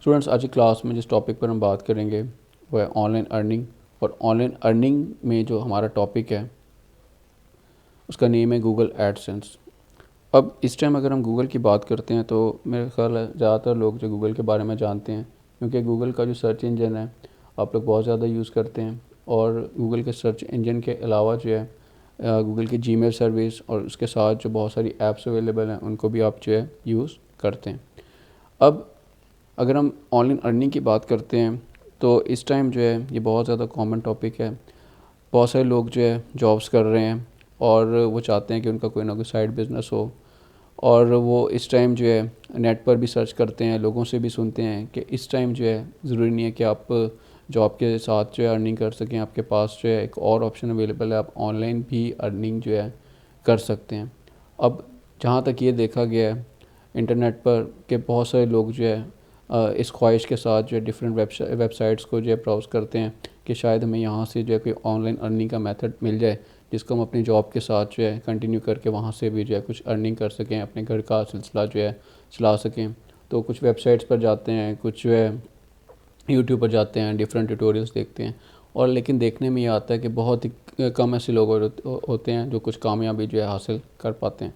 Students, आज की class में जिस टॉपिक पर हम बात करेंगे वो है ऑनलाइन अर्निंग। और ऑनलाइन अर्निंग में जो हमारा टॉपिक है उसका नेम है गूगल एडसेंस। अब इस टाइम अगर हम गूगल की बात करते हैं तो मेरे ख्याल है ज़्यादातर लोग जो गूगल के बारे में जानते हैं, क्योंकि गूगल का जो सर्च इंजन है आप लोग बहुत ज़्यादा यूज़ करते हैं। और गूगल के सर्च इंजन के अलावा जो है गूगल की जीमेल सर्विस और उसके साथ जो बहुत सारी ऐप्स अवेलेबल हैं उनको भी आप जो है यूज़ करते हैं। अब अगर हम ऑनलाइन अर्निंग की बात करते हैं तो इस टाइम जो है ये बहुत ज़्यादा कॉमन टॉपिक है। बहुत सारे लोग जो है जॉब्स कर रहे हैं और वो चाहते हैं कि उनका कोई ना कोई साइड बिज़नेस हो, और वो इस टाइम जो है नेट पर भी सर्च करते हैं, लोगों से भी सुनते हैं कि इस टाइम जो है ज़रूरी नहीं है कि आप जॉब के साथ जो है अर्निंग कर सकें। आपके पास जो है एक और ऑप्शन अवेलेबल है, आप ऑनलाइन भी अर्निंग जो है कर सकते हैं। अब जहाँ तक ये देखा गया है इंटरनेट पर कि बहुत सारे लोग जो है इस ख्वाहिश के साथ जो है डिफरेंट वेबसाइट्स को जो है ब्राउज़ करते हैं कि शायद हमें यहाँ से जो है कोई ऑनलाइन अर्निंग का मेथड मिल जाए जिसको हम अपनी जॉब के साथ जो है कंटिन्यू करके वहाँ से भी जो है कुछ अर्निंग कर सकें, अपने घर का सिलसिला जो है चला सकें। तो कुछ वेबसाइट्स पर जाते हैं, कुछ जो है यूट्यूब पर जाते हैं, डिफरेंट ट्यूटोरियल्स देखते हैं, और लेकिन देखने में ये आता है कि बहुत ही कम ऐसे लोग होते हैं जो कुछ कामयाबी जो है हासिल कर पाते हैं।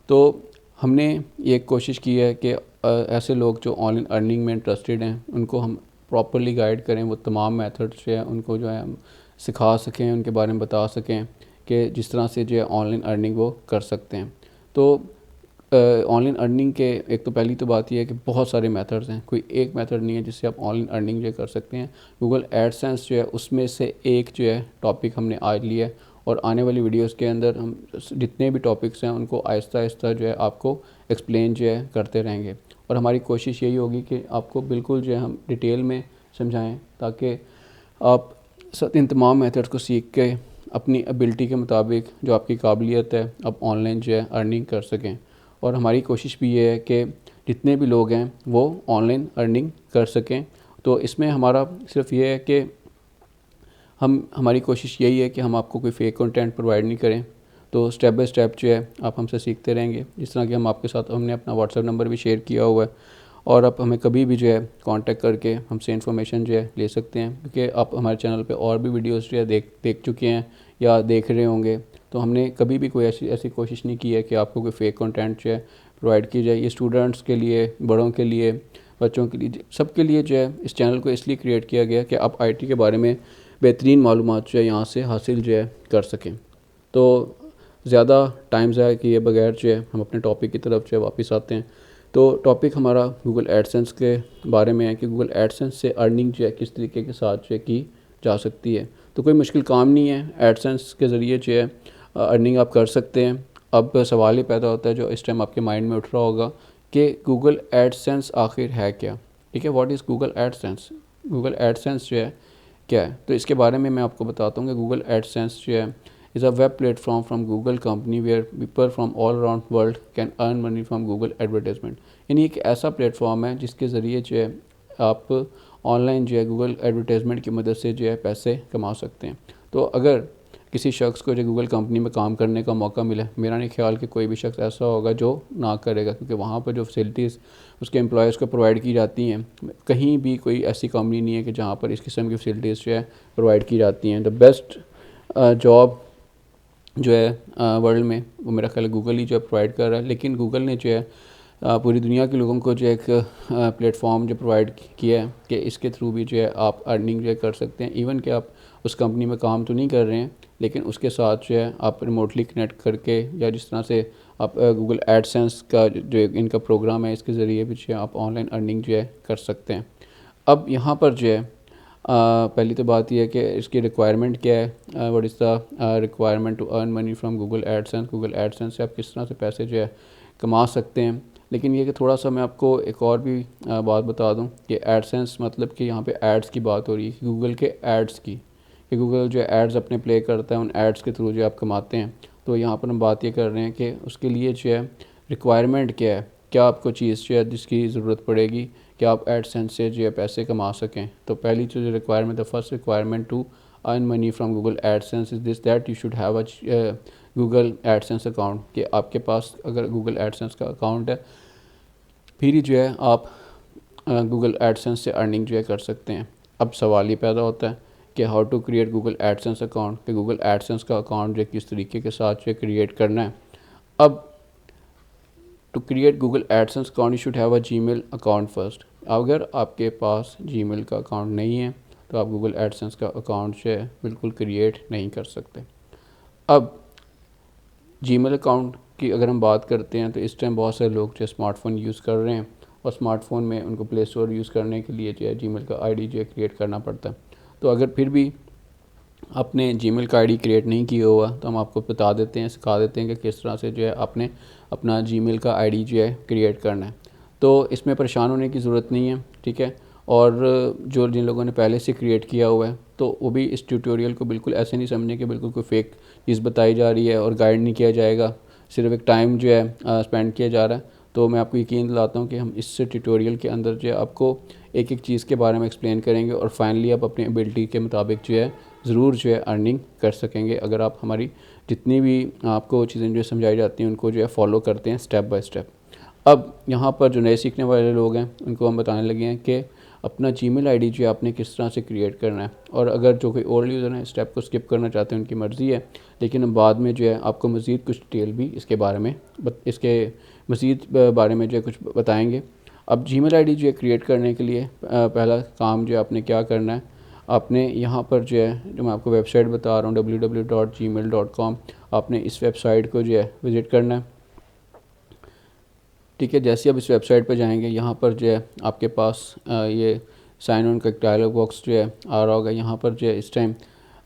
तो हमने ये कोशिश की है कि ऐसे लोग जो ऑनलाइन अर्निंग में इंटरेस्टेड हैं उनको हम प्रॉपरली गाइड करें, वो तमाम मेथड्स जो है उनको जो है हम सिखा सकें, उनके बारे में बता सकें कि जिस तरह से जो है ऑनलाइन अर्निंग वो कर सकते हैं। तो ऑनलाइन अर्निंग के एक तो पहली तो बात यह है कि बहुत सारे मेथड्स हैं, कोई एक मेथड नहीं है जिससे आप ऑनलाइन अर्निंग जो कर सकते हैं। गूगल एडसेंस जो है उसमें से एक जो है टॉपिक हमने आज लिया है, और आने वाली वीडियोस के अंदर हम जितने भी टॉपिक्स हैं उनको आहिस्ता आहिस्ता जो है आपको एक्सप्लेन जो है करते रहेंगे। और हमारी कोशिश यही होगी कि आपको बिल्कुल जो है हम डिटेल में समझाएं ताकि आप इन तमाम मेथड्स को सीख के अपनी एबिलिटी के मुताबिक जो आपकी काबिलियत है आप ऑनलाइन जो है अर्निंग कर सकें। और हमारी कोशिश भी ये है कि जितने भी लोग हैं वो ऑनलाइन अर्निंग कर सकें। तो इसमें हमारा सिर्फ ये है कि हमारी कोशिश यही है कि हम आपको कोई फेक कंटेंट प्रोवाइड नहीं करें। तो स्टेप बाय स्टेप जो है आप हमसे सीखते रहेंगे, जिस तरह कि हम आपके साथ हमने अपना व्हाट्सएप नंबर भी शेयर किया हुआ है, और आप हमें कभी भी जो है कांटेक्ट करके हमसे इन्फॉर्मेशन जो है ले सकते हैं, क्योंकि आप हमारे चैनल पे और भी वीडियोस जो है देख चुके हैं या देख रहे होंगे। तो हमने कभी भी कोई ऐसी कोशिश नहीं की है कि आपको कोई फेक कंटेंट जो है प्रोवाइड की जाए। ये स्टूडेंट्स के लिए, बड़ों के लिए, बच्चों के लिए, सबके लिए जो है इस चैनल को इसलिए क्रिएट किया गया कि आप IT के बारे में बेहतरीन मालूमात जो है यहाँ से हासिल जो है कर सकें। तो ज़्यादा टाइम ज़ाया किए बगैर जो है हम अपने टॉपिक की तरफ जो है वापस आते हैं। तो टॉपिक हमारा गूगल एडसेंस के बारे में है कि गूगल एडसेंस से अर्निंग जो है किस तरीके के साथ जो है की जा सकती है। तो कोई मुश्किल काम नहीं है, एडसेंस के ज़रिए जो है अर्निंग आप कर सकते हैं। अब सवाल ये पैदा होता है जो इस टाइम आपके माइंड में उठ रहा होगा कि गूगल एडसेंस आखिर है क्या। ठीक है, what is Google AdSense? Google AdSense जो है क्या है, तो इसके बारे में मैं आपको बताता हूँ कि गूगल एडसेंस जो है is a web platform from Google company where people from all around world can earn money from Google advertisement. यानी एक ऐसा प्लेटफॉर्म है जिसके ज़रिए जो है आप ऑनलाइन जो है गूगल एडवर्टाइजमेंट की मदद से जो है पैसे कमा सकते हैं। तो अगर किसी शख्स को जो गूगल कंपनी में काम करने का मौका मिले, मेरा नहीं ख्याल कि कोई भी शख्स ऐसा होगा जो ना करेगा, क्योंकि वहाँ पर जो फैसिलिटीज़ उसके एम्प्लॉयज़ को प्रोवाइड की जाती हैं, कहीं भी कोई ऐसी कंपनी नहीं है कि जहाँ पर इस किस्म की फैसिलिटीज़ जो है प्रोवाइड की जाती हैं। द बेस्ट जॉब जो है वर्ल्ड में वो मेरा ख्याल है गूगल ही जो है प्रोवाइड कर रहा है। लेकिन गूगल ने जो है पूरी दुनिया के लोगों को जो एक प्लेटफॉर्म जो प्रोवाइड किया है कि इसके थ्रू भी जो है आप अर्निंग जो है कर सकते हैं। इवन कि आप उस कंपनी में काम तो नहीं कर रहे हैं, लेकिन उसके साथ जो है आप रिमोटली कनेक्ट करके या जिस तरह से आप गूगल एडसेंस का जो इनका प्रोग्राम है इसके ज़रिए भी जो है आप ऑनलाइन अर्निंग जो है कर सकते हैं। अब यहाँ पर जो है पहली तो बात यह है कि इसकी रिक्वायरमेंट क्या है, what is the requirement to earn money from Google AdSense. Google AdSense से आप किस तरह से पैसे जो है कमा सकते हैं। लेकिन ये कि थोड़ा सा मैं आपको एक और भी बात बता दूं कि एडसेंस मतलब कि यहाँ पे एड्स की बात हो रही है, गूगल के एड्स की, कि गूगल जो एड्स अपने प्ले करता है उन एड्स के थ्रू जो आप कमाते हैं। तो यहाँ पर हम बात ये कर रहे हैं कि उसके लिए जो है रिक्वायरमेंट क्या है, क्या आपको चीज़ जो है जिसकी ज़रूरत पड़ेगी कि आप एडसेंस से जो है पैसे कमा सकें। तो पहली जो requirement, the first requirement to earn money from Google AdSense is this that you should have a Google AdSense account. कि आपके पास अगर गूगल एडसेंस का अकाउंट है, फिर ही जो है आप गूगल एडसेंस से अर्निंग जो है कर सकते हैं। अब सवाल ये पैदा होता है कि how to create Google AdSense account, कि गूगल एडसेंस का अकाउंट जो किस तरीके के साथ जो क्रिएट करना है। अब to create Google AdSense account you should have a Gmail account first. अगर आपके पास जीमेल का अकाउंट नहीं है तो आप गूगल एडसेंस का अकाउंट जो है बिल्कुल क्रिएट नहीं कर सकते। अब जीमेल अकाउंट की अगर हम बात करते हैं तो इस टाइम बहुत सारे लोग जो स्मार्टफ़ोन यूज़ कर रहे हैं और स्मार्टफ़ोन में उनको प्ले स्टोर यूज़ करने के लिए जो है जीमेल का आईडी जो है क्रिएट करना पड़ता है। तो अगर फिर भी आपने जीमेल का आईडी क्रिएट नहीं किया हुआ तो हम आपको बता देते हैं, सिखा देते हैं कि किस तरह से जो है आपने अपना जीमेल का आईडी जो है क्रिएट करना है। तो इसमें परेशान होने की ज़रूरत नहीं है, ठीक है। और जो जिन लोगों ने पहले से क्रिएट किया हुआ है तो वो भी इस ट्यूटोरियल को बिल्कुल ऐसे नहीं समझें कि बिल्कुल कोई फेक चीज़ बताई जा रही है और गाइड नहीं किया जाएगा, सिर्फ एक टाइम जो है स्पेंड किया जा रहा है। तो मैं आपको यकीन दिलाता हूँ कि हम इस ट्यूटोरियल के अंदर जो है आपको एक एक चीज़ के बारे में एक्सप्लेन करेंगे और फाइनली आप अपनी एबिलिटी के मुताबिक जो है ज़रूर जो है अर्निंग कर सकेंगे, अगर आप हमारी जितनी भी आपको चीज़ें जो समझाई जाती हैं उनको जो है फॉलो करते हैं स्टेप बाय स्टेप। अब यहाँ पर जो नए सीखने वाले लोग हैं उनको हम बताने लगे हैं कि अपना जीमेल आईडी जो है आपने किस तरह से क्रिएट करना है। और अगर जो कोई और यूज़र है स्टेप को स्किप करना चाहते हैं उनकी मर्ज़ी है, लेकिन हम बाद में जो है आपको मज़ीद कुछ डिटेल भी इसके बारे में मज़ीद बारे में जो है कुछ बताएँगे। अब जीमेल आईडी जो है क्रिएट करने के लिए पहला काम जो है आपने क्या करना है, आपने यहाँ पर जो है जो मैं आपको वेबसाइट बता रहा हूँ www.gmail.com, आपने इस वेबसाइट को जो है विज़िट करना है, ठीक है। जैसे आप इस वेबसाइट पर जाएंगे यहाँ पर जो है आपके पास ये साइन ऑन का एक डायलॉग बॉक्स जो है आ रहा होगा। यहाँ पर जो है इस टाइम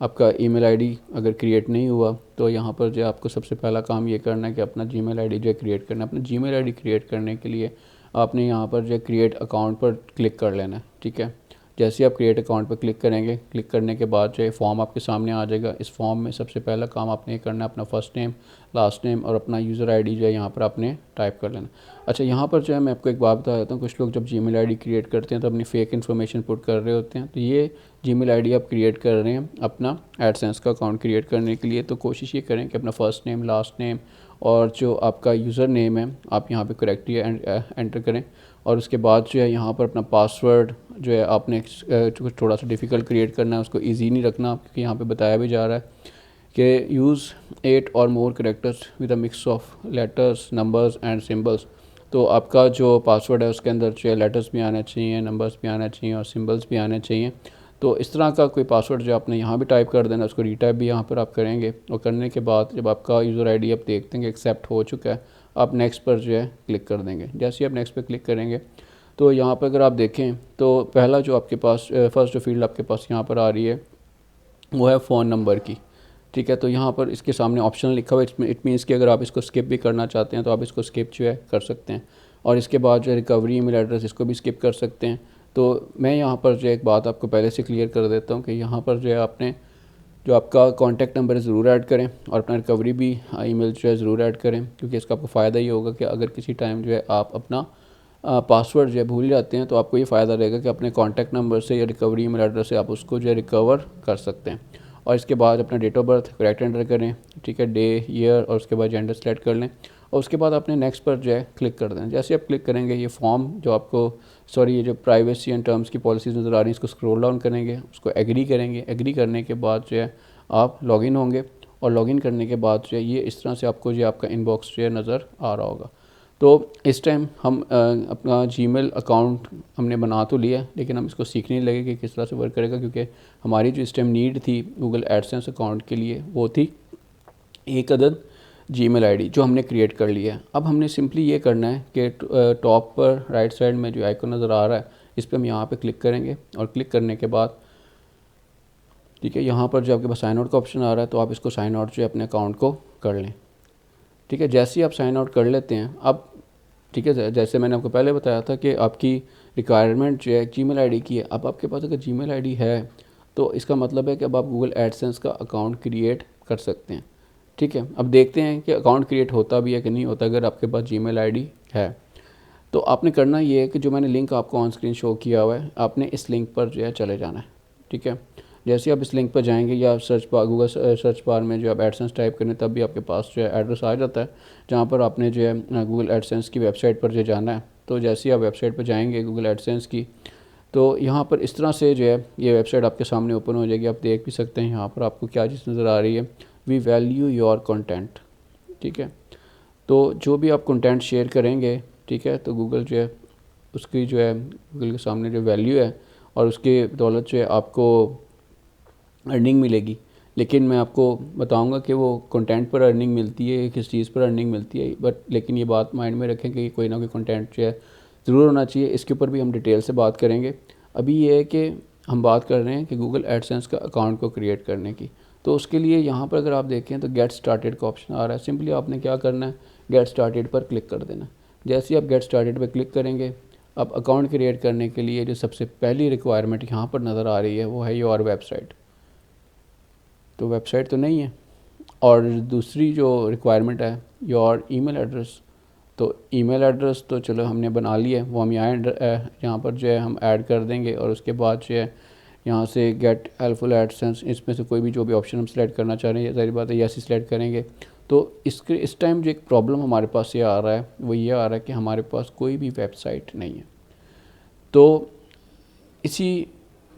आपका ईमेल आईडी अगर क्रिएट नहीं हुआ तो यहाँ पर जो है आपको सबसे पहला काम ये करना है कि अपना जीमेल आईडी जो है क्रिएट करना है। अपना जीमेल आईडी क्रिएट करने के लिए आपने यहाँ पर जो है क्रिएट अकाउंट पर क्लिक कर लेना है, ठीक है। जैसे आप क्रिएट अकाउंट पर क्लिक करेंगे, क्लिक करने के बाद जो है फॉर्म आपके सामने आ जाएगा। इस फॉर्म में सबसे पहला काम आपने ये करना है, अपना फर्स्ट नेम, लास्ट नेम और अपना यूज़र आईडी जो है यहाँ पर आपने टाइप कर लेना। अच्छा, यहाँ पर जो है मैं आपको एक बात बता देता हूँ, कुछ लोग जब जीमेल आईडी क्रिएट करते हैं तो अपनी फेक इन्फॉर्मेशन पुट कर रहे होते हैं। तो ये जीमेल आईडी आप क्रिएट कर रहे हैं अपना एडसेंस का अकाउंट क्रिएट करने के लिए, तो कोशिश ये करें कि अपना फर्स्ट नेम, लास्ट नेम और जो आपका यूज़र नेम है आप यहाँ पे करेक्टली एंटर करें। और उसके बाद जो है यहाँ पर अपना पासवर्ड जो है आपने कुछ थोड़ा सा डिफ़िकल्ट क्रिएट करना है, उसको इजी नहीं रखना, क्योंकि यहाँ पे बताया भी जा रहा है कि यूज़ 8 और more characters with a mix of letters, numbers and symbols. तो आपका जो पासवर्ड है उसके अंदर जो है लेटर्स भी आने चाहिए, नंबर्स भी आने चाहिए और सिंबल्स भी आने चाहिए। तो इस तरह का कोई पासवर्ड जो आपने यहाँ भी टाइप कर देना, उसको रीटाइप भी यहाँ पर आप करेंगे। और करने के बाद जब आपका यूज़र आईडी आप देखते हैं कि एक्सेप्ट हो चुका है, आप नेक्स्ट पर जो है क्लिक कर देंगे। जैसे ही आप नेक्स्ट पर क्लिक करेंगे तो यहाँ पर अगर आप देखें तो पहला जो आपके पास फर्स्ट जो फील्ड आपके पास यहाँ पर आ रही है वो है फ़ोन नंबर की, ठीक है। तो यहाँ पर इसके सामने ऑप्शन लिखा हुआ है, इट मीन्स कि अगर आप इसको स्किप भी करना चाहते हैं तो आप इसको स्किप जो है कर सकते हैं। और इसके बाद जो है रिकवरी ईमेल एड्रेस, इसको भी स्किप कर सकते हैं। तो मैं यहाँ पर जो एक बात आपको पहले से क्लियर कर देता हूँ कि यहाँ पर जो है आपने जो आपका कॉन्टैक्ट नंबर है ज़रूर ऐड करें और अपना रिकवरी भी ईमेल जो है ज़रूर ऐड करें, क्योंकि इसका आपको फ़ायदा ये होगा कि अगर किसी टाइम जो है आप अपना पासवर्ड जो है भूल जाते हैं तो आपको ये फ़ायदा रहेगा कि अपने कॉन्टैक्ट नंबर से या रिकवरी ईमेल एड्रेस से आप उसको जो है रिकवर कर सकते हैं। और इसके बाद अपना date of birth correct enter करें, ठीक है, डे, ईयर और उसके बाद जेंडर सेलेक्ट कर लें और उसके बाद आपने नेक्स्ट पर जो है क्लिक कर दें। जैसे आप क्लिक करेंगे ये फॉर्म जो आपको ये जो प्राइवेसी एंड टर्म्स की पॉलिसीज़ नज़र आ रही हैं, इसको स्क्रॉल डाउन करेंगे, उसको एग्री करेंगे। एग्री करने के बाद जो है आप लॉगिन होंगे और लॉगिन करने के बाद जो है ये इस तरह से आपको जो आपका इनबॉक्स जो है नज़र आ रहा होगा। तो इस टाइम हम अपना जीमेल अकाउंट हमने बना तो लिया, लेकिन हम इसको सीखने लगे कि किस तरह से वर्क करेगा, क्योंकि हमारी जो इस टाइम नीड थी गूगल एडसेंस अकाउंट के लिए वो थी एक अदद जीमेल आईडी जो हमने क्रिएट कर लिया है। अब हमने सिंपली ये करना है कि टॉप पर राइट साइड में जो आइकन नज़र आ रहा है इस पर हम यहाँ पे क्लिक करेंगे और क्लिक करने के बाद ठीक है यहाँ पर जो आपके पास साइन आउट का ऑप्शन आ रहा है तो आप इसको साइन आउट जो है अपने अकाउंट को कर लें, ठीक है। जैसे ही आप साइन आउट कर लेते हैं अब ठीक है, जैसे मैंने आपको पहले बताया था कि आपकी रिक्वायरमेंट जो है जीमेल आईडी की है। अब आपके पास अगर जीमेल आईडी है तो इसका मतलब है कि अब आप गूगल एडसेंस का अकाउंट क्रिएट कर सकते हैं, ठीक है। अब देखते हैं कि अकाउंट क्रिएट होता भी है कि नहीं होता अगर आपके पास जीमेल आईडी है। तो आपने करना ये है कि जो मैंने लिंक आपको ऑन स्क्रीन शो किया हुआ है आपने इस लिंक पर जो है चले जाना है, ठीक है। जैसे आप इस लिंक पर जाएंगे या search bar Google search bar में जो आप एडसेंस टाइप करें तब भी आपके पास जो है एड्रेस आ जाता है जहाँ पर आपने जो है गूगल एडसेंस की वेबसाइट पर जो जाना है। तो जैसे ही आप वेबसाइट पर जाएंगे गूगल एडसेंस की, तो यहाँ पर इस तरह से जो है ये वेबसाइट आपके सामने ओपन हो जाएगी। आप देख भी सकते हैं यहाँ पर आपको क्या चीज़ नज़र आ रही है, वी वैल्यू योर कंटेंट। ठीक है, तो जो भी आप कंटेंट शेयर करेंगे, ठीक है, तो गूगल जो है उसकी जो है गूगल के सामने जो वैल्यू है और उसके बदौलत जो है आपको अर्निंग मिलेगी। लेकिन मैं आपको बताऊंगा कि वो कंटेंट पर अर्निंग मिलती है, किस चीज़ पर अर्निंग मिलती है, बट लेकिन ये बात माइंड में रखें कि कोई ना कोई कंटेंट जो है ज़रूर होना चाहिए। इसके ऊपर भी हम डिटेल से बात करेंगे। अभी ये है कि हम बात कर रहे हैं कि गूगल एडसेंस का अकाउंट को क्रिएट करने की। तो उसके लिए यहाँ पर अगर आप देखें तो गेट स्टार्टेड का ऑप्शन आ रहा है। सिंपली आपने क्या करना है, गेट स्टार्टेड पर क्लिक कर देना। जैसे ही आप गेट स्टार्टेड पर क्लिक करेंगे, अब अकाउंट क्रिएट करने के लिए जो सबसे पहली रिक्वायरमेंट यहाँ पर नज़र आ रही है वो है योर वेबसाइट। तो वेबसाइट तो नहीं है। और दूसरी जो रिक्वायरमेंट है योर ईमेल एड्रेस। तो ईमेल एड्रेस तो चलो हमने बना लिया है, वो हम यहाँ पर जो है हम ऐड कर देंगे। और उसके बाद जो है यहाँ से गेट हेल्पफुल एडसेंस, इसमें से कोई भी जो भी ऑप्शन हम सेलेक्ट करना चाह रहे हैं, सारी बात है, यस सिलेक्ट करेंगे। तो इस टाइम जो एक प्रॉब्लम हमारे पास ये आ रहा है वो ये आ रहा है कि हमारे पास कोई भी वेबसाइट नहीं है। तो इसी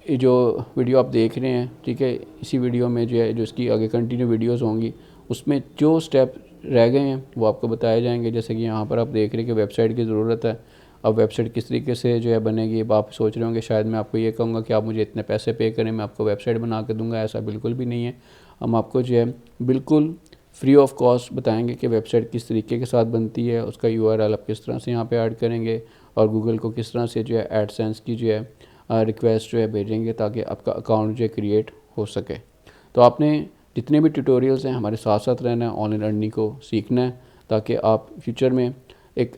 जो वीडियो आप देख रहे हैं, ठीक है, इसी वीडियो में जो है जो इसकी आगे कंटिन्यू वीडियोस होंगी उसमें जो स्टेप रह गए हैं वो आपको बताए जाएंगे। जैसे कि यहाँ पर आप देख रहे हैं कि वेबसाइट की ज़रूरत है। अब वेबसाइट किस तरीके से जो है बनेगी, अब आप सोच रहे होंगे शायद मैं आपको ये कहूँगा कि आप मुझे इतने पैसे पे करें मैं आपको वेबसाइट बना के दूँगा। ऐसा बिल्कुल भी नहीं है। हम आपको जो है बिल्कुल फ्री ऑफ कॉस्ट बताएंगे कि वेबसाइट किस तरीके के साथ बनती है, उसका URL आप किस तरह से यहाँ पे ऐड करेंगे और गूगल को किस तरह से जो है एडसेंस की जो है रिक्वेस्ट जो है भेजेंगे ताकि आपका अकाउंट जो है क्रिएट हो सके। तो आपने जितने भी ट्यूटोरियल्स हैं हमारे साथ साथ रहना है, ऑनलाइन अर्निंग को सीखना है ताकि आप फ्यूचर में एक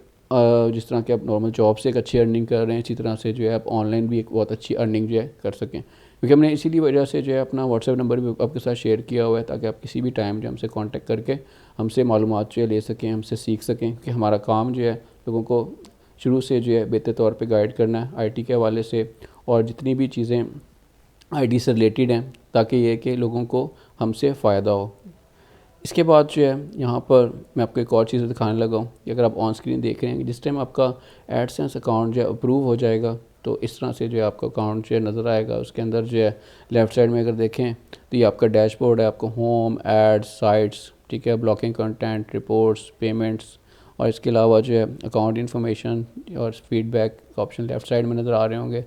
जिस तरह के आप नॉर्मल जॉब से एक अच्छी अर्निंग कर रहे हैं, इसी तरह से जो है आप ऑनलाइन भी एक बहुत अच्छी अर्निंग जो है कर सकें। क्योंकि हमने इसीलिए वजह से जो है अपना व्हाट्सएप नंबर भी आपके साथ शेयर किया हुआ है ताकि आप किसी भी टाइम जो हमसे कांटेक्ट करके हमसे मालूमात जो है ले सकें, हमसे सीख सकें। कि हमारा काम जो है लोगों को शुरू से जो है बेहतर तौर पे गाइड करना है आईटी के हवाले से और जितनी भी चीज़ें आईटी से रिलेटेड हैं, ताकि ये कि लोगों को हमसे फ़ायदा हो। इसके बाद जो है यहाँ पर मैं आपको एक और चीज़ दिखाने लगा हूँ कि अगर आप ऑन स्क्रीन देख रहे हैं जिस टाइम आपका एडसेंस अकाउंट जो है अप्रूव हो जाएगा तो इस तरह से जो है आपका अकाउंट जो है नज़र आएगा। उसके अंदर जो है लेफ़्ट साइड में अगर देखें तो ये आपका डैशबोर्ड है, आपको होम, एड्स, साइट्स, ठीक है, ब्लॉकिंग कंटेंट, रिपोर्ट्स, पेमेंट्स और इसके अलावा जो है अकाउंट इन्फॉर्मेशन और फीडबैक ऑप्शन लेफ़्ट साइड में नज़र आ रहे होंगे।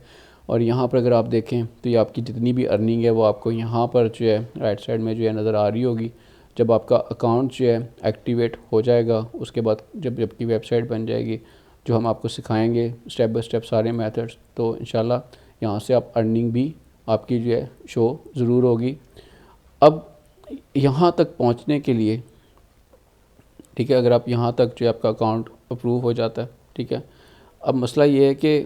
और यहाँ पर अगर आप देखें तो ये आपकी जितनी भी अर्निंग है वो आपको यहाँ पर जो है राइट साइड में जो है नज़र आ रही होगी। जब आपका अकाउंट जो है एक्टिवेट हो जाएगा उसके बाद जबकि वेबसाइट बन जाएगी, जो हम आपको सिखाएंगे स्टेप बाय स्टेप सारे मेथड्स, तो इंशाल्लाह यहाँ से आप अर्निंग भी आपकी जो है शो ज़रूर होगी। अब यहाँ तक पहुँचने के लिए, ठीक है, अगर आप यहाँ तक जो है आपका अकाउंट अप्रूव हो जाता है, ठीक है, अब मसला ये है कि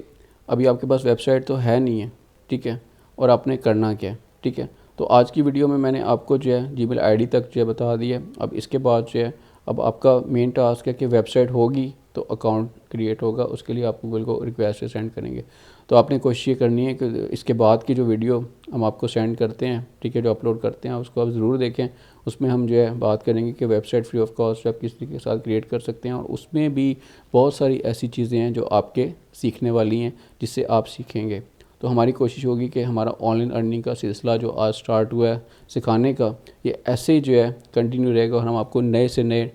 अभी आपके पास वेबसाइट तो है नहीं है, ठीक है, और आपने करना क्या है, ठीक है। तो आज की वीडियो में मैंने आपको जो है जीमेल आईडी तक जो है बता दिया। अब इसके बाद जो है अब आपका मेन टास्क है कि वेबसाइट होगी तो अकाउंट क्रिएट होगा, उसके लिए आप गूगल को रिक्वेस्ट सेंड करेंगे। तो आपने कोशिश ये करनी है कि इसके बाद की जो वीडियो हम आपको सेंड करते हैं, ठीक है, जो अपलोड करते हैं उसको आप ज़रूर देखें। उसमें हम जो है बात करेंगे कि वेबसाइट फ्री ऑफ कॉस्ट आप किस तरीके के साथ क्रिएट कर सकते हैं और उसमें भी बहुत सारी ऐसी चीज़ें हैं जो आपके सीखने वाली हैं जिससे आप सीखेंगे। तो हमारी कोशिश होगी कि हमारा ऑनलाइन अर्निंग का सिलसिला जो आज स्टार्ट हुआ है सिखाने का, ये ऐसे ही जो है कंटिन्यू रहेगा और हम आपको नए से नए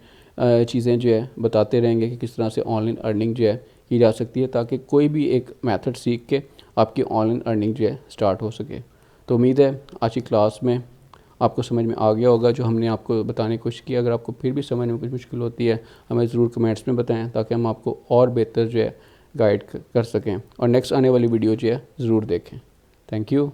चीज़ें जो है बताते रहेंगे कि किस तरह से ऑनलाइन अर्निंग जो है की जा सकती है ताकि कोई भी एक मेथड सीख के आपकी ऑनलाइन अर्निंग जो है स्टार्ट हो सके। तो उम्मीद है आज की क्लास में आपको समझ में आ गया होगा जो हमने आपको बताने की कोशिश की। अगर आपको फिर भी समझने में कुछ मुश्किल होती है हमें ज़रूर कमेंट्स में बताएं ताकि हम आपको और बेहतर जो है गाइड कर सकें और नेक्स्ट आने वाली वीडियो जो है ज़रूर देखें। Thank you.